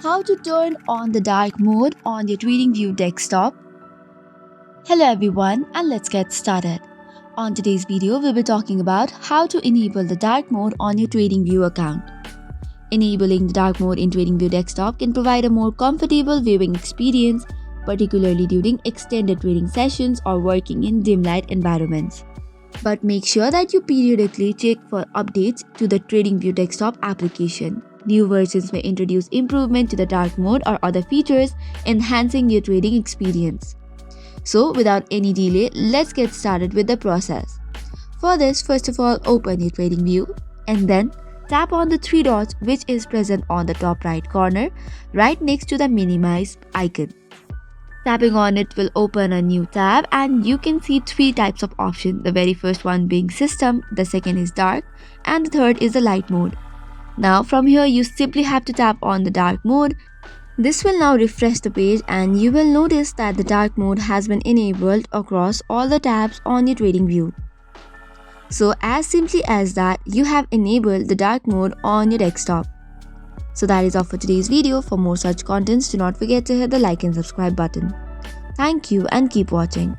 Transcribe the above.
How to turn on the dark mode on your TradingView desktop. Hello everyone, and let's get started. On today's video, we'll be talking about how to enable the dark mode on your TradingView account. Enabling the dark mode in TradingView desktop can provide a more comfortable viewing experience, particularly during extended trading sessions or working in dim light environments. But make sure that you periodically check for updates to the TradingView desktop application. New versions may introduce improvement to the dark mode or other features, enhancing your trading experience. So without any delay, let's get started with the process. For this, first of all, open your TradingView and then tap on the three dots which is present on the top right corner, right next to the minimize icon. Tapping on it will open a new tab and you can see three types of options. The very first one being system, the second is dark, and the third is the light mode. Now from here you simply have to tap on the dark mode. This will now refresh the page and you will notice that the dark mode has been enabled across all the tabs on your TradingView. So as simply as that, you have enabled the dark mode on your desktop. So that is all for today's video. For more such contents, do not forget to hit the like and subscribe button. Thank you and keep watching.